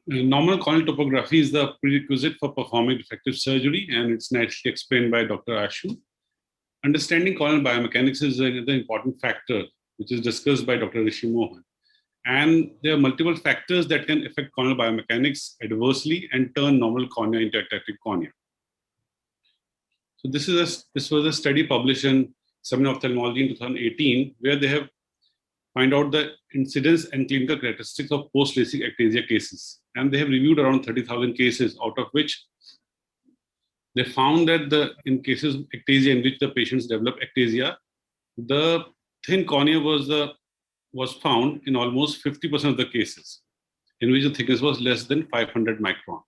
Normal corneal topography is the prerequisite for performing refractive surgery, and it's nicely explained by Dr. Ashu. Understanding corneal biomechanics is another important factor, which is discussed by Dr. Rishi Mohan. And there are multiple factors that can affect corneal biomechanics adversely and turn normal cornea into atrophic cornea. So this was a study published in Seminar Ophthalmology in 2018, where they have find out the incidence and clinical characteristics of post-LASIK ectasia cases. And they have reviewed around 30,000 cases, out of which they found that in cases of ectasia in which the patients develop ectasia, the thin cornea was found in almost 50% of the cases, in which the thickness was less than 500 micron.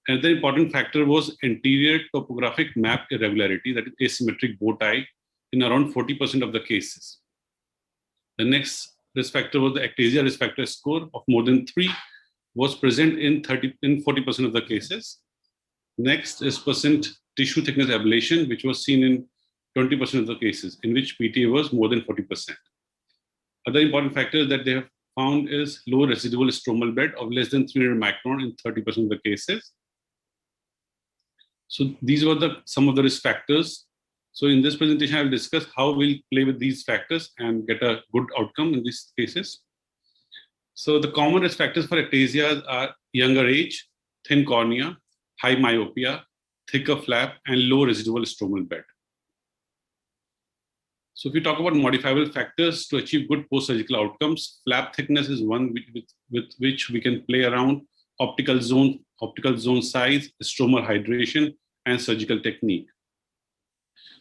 Another important factor was anterior topographic map irregularity, that is asymmetric bow tie, in around 40% of the cases. The next risk factor was the ectasia risk factor score of more than 3 was present in 40% of the cases. Next is percent tissue thickness ablation, which was seen in 20% of the cases, in which PTA was more than 40%. Other important factors that they have found is low residual stromal bed of less than 300 micron in 30% of the cases. So these were some of the risk factors. So in this presentation, I will discuss how we'll play with these factors and get a good outcome in these cases. So the common risk factors for ectasia are younger age, thin cornea, high myopia, thicker flap, and low residual stromal bed. So if we talk about modifiable factors to achieve good post-surgical outcomes, flap thickness is one with which we can play around, optical zone size, stromal hydration, and surgical technique.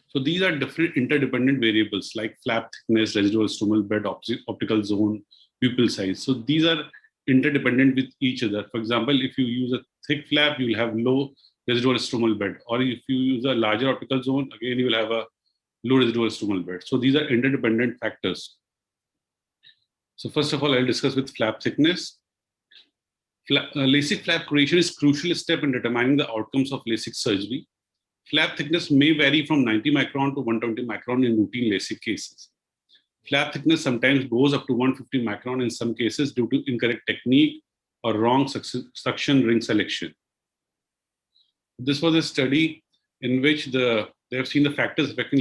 So these are different interdependent variables like flap thickness, residual stromal bed, optical zone, pupil size. So these are interdependent with each other. For example, if you use a thick flap, you will have low residual stromal bed. Or if you use a larger optical zone, again, you will have a low residual stromal bed. So these are interdependent factors. So first of all, I'll discuss with flap thickness. LASIK flap creation is a crucial step in determining the outcomes of LASIK surgery. Flap thickness may vary from 90 micron to 120 micron in routine LASIK cases. Flap thickness sometimes goes up to 150 micron in some cases due to incorrect technique or wrong suction ring selection. This was a study in which they have seen the factors affecting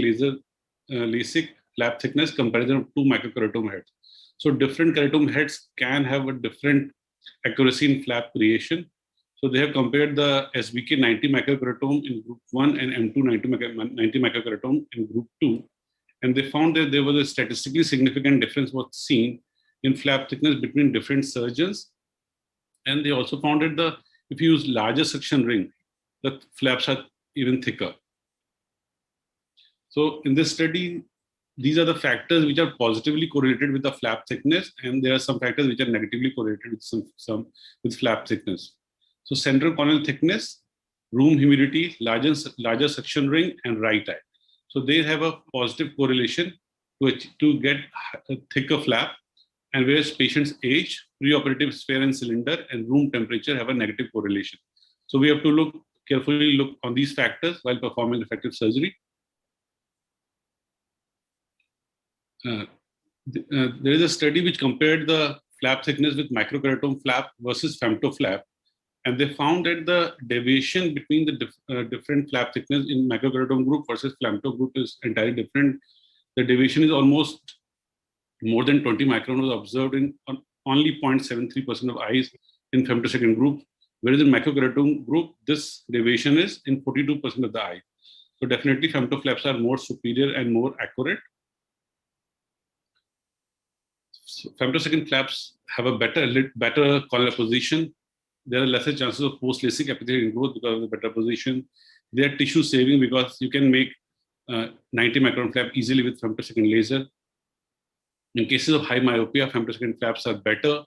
LASIK flap thickness comparison of 2 microkeratome heads. So different keratome heads can have a different accuracy in flap creation. So they have compared the SBK 90 microkeratome in group 1 and M2 90 microkeratome in group 2. And they found that there was a statistically significant difference was seen in flap thickness between different surgeons. And they also found that if you use larger suction ring, the flaps are even thicker. So in this study, these are the factors which are positively correlated with the flap thickness, and there are some factors which are negatively correlated with with flap thickness. So central corneal thickness, room humidity, larger suction ring, and right eye. So they have a positive correlation to get a thicker flap, and whereas patient's age, preoperative sphere and cylinder, and room temperature have a negative correlation. So we have to carefully look on these factors while performing refractive surgery. There is a study which compared the flap thickness with microkeratome flap versus femtoflap, and they found that the deviation between the different flap thickness in microkeratome group versus femto group is entirely different. The deviation is almost more than 20 micron was observed in only 0.73% of eyes in femtosecond group, whereas in microkeratome group, this deviation is in 42% of the eye. So definitely femtoflaps are more superior and more accurate. So femtosecond flaps have a better corneal position. There are lesser chances of post-LASIK epithelial growth because of the better position. They are tissue saving because you can make 90 micron flap easily with femtosecond laser. In cases of high myopia, femtosecond flaps are better.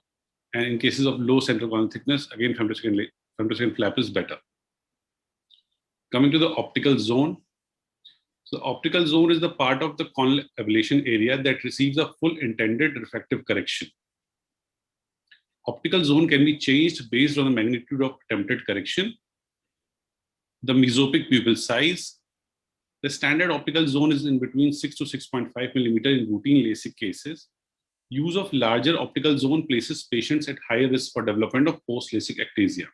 And in cases of low central corneal thickness, again, femtosecond flap is better. Coming to the optical zone. So the optical zone is the part of the corneal ablation area that receives a full intended refractive correction. Optical zone can be changed based on the magnitude of attempted correction, the mesopic pupil size. The standard optical zone is in between 6 to 6.5 millimeter in routine LASIK cases. use of larger optical zone places patients at higher risk for development of post-LASIK ectasia.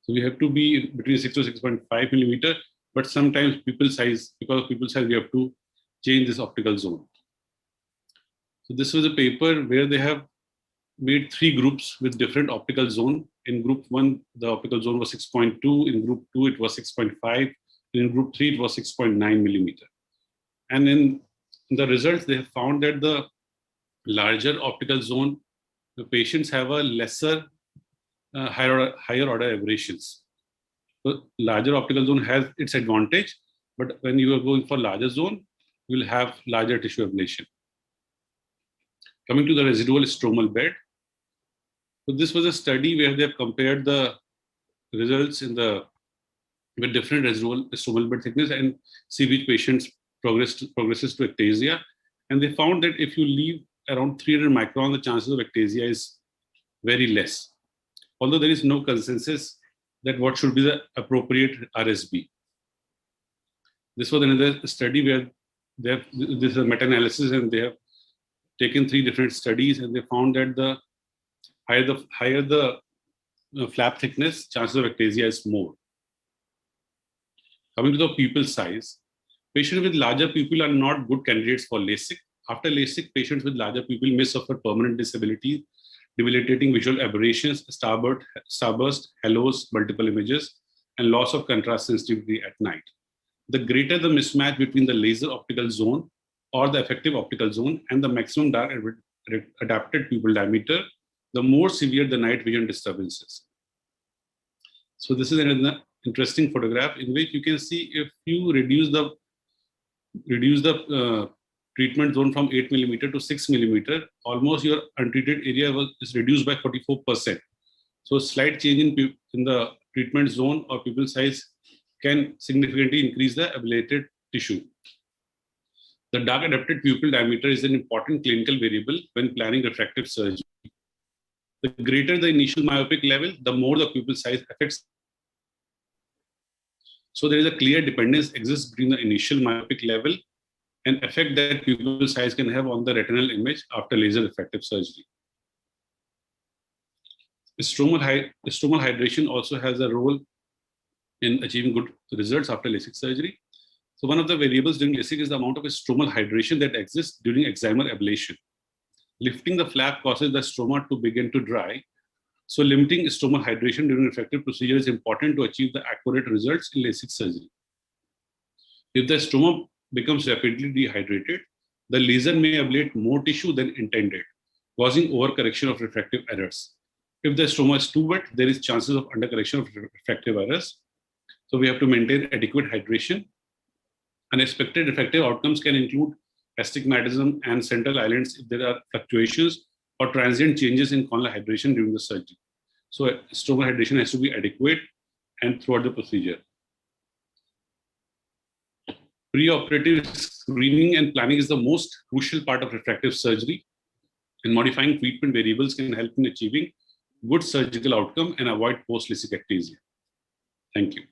So we have to be between 6 to 6.5 millimeter, but sometimes pupil size, because of pupil size, we have to change this optical zone. So this was a paper where they have made 3 groups with different optical zone. In group 1, the optical zone was 6.2. In group 2, it was 6.5. In group 3, it was 6.9 millimeter. And in the results, they have found that the larger optical zone, the patients have a lesser higher order aberrations. So larger optical zone has its advantage, but when you are going for larger zone, you will have larger tissue ablation. Coming to the residual stromal bed. So this was a study where they have compared the results with different residual stromal bed thickness and see which patients progresses to ectasia. And they found that if you leave around 300 micron, the chances of ectasia is very less. Although there is no consensus that what should be the appropriate RSB. This was another study where this is a meta-analysis, and they have taken 3 different studies, and they found that the higher the flap thickness, chances of ectasia is more. Coming to the pupil size, patients with larger pupil are not good candidates for LASIK. After LASIK, patients with larger pupil may suffer permanent disability, debilitating visual aberrations, starburst, halos, multiple images, and loss of contrast sensitivity at night. The greater the mismatch between the laser optical zone or the effective optical zone and the maximum dark adapted pupil diameter, the more severe the night vision disturbances. So this is another interesting photograph in which you can see if you reduce the treatment zone from 8 millimeter to 6 millimeter, almost your untreated area is reduced by 44%. So a slight change in the treatment zone or pupil size can significantly increase the ablated tissue. The dark adapted pupil diameter is an important clinical variable when planning refractive surgery. The greater the initial myopic level, the more the pupil size affects. So there is a clear dependence exists between the initial myopic level and effect that pupil size can have on the retinal image after laser refractive surgery. Stromal hydration also has a role in achieving good results after LASIK surgery. So one of the variables during LASIK is the amount of stromal hydration that exists during excimer ablation. Lifting the flap causes the stroma to begin to dry. So limiting stromal hydration during refractive procedure is important to achieve the accurate results in LASIK surgery. If the stroma becomes rapidly dehydrated, the laser may ablate more tissue than intended, causing overcorrection of refractive errors. If the stroma is too wet, there is chances of undercorrection of refractive errors. So we have to maintain adequate hydration. Unexpected refractive outcomes can include astigmatism and central islands if there are fluctuations or transient changes in corneal hydration during the surgery. So stromal hydration has to be adequate and throughout the procedure. Preoperative screening and planning is the most crucial part of refractive surgery, and modifying treatment variables can help in achieving good surgical outcome and avoid post-LASIK ectasia. Thank you.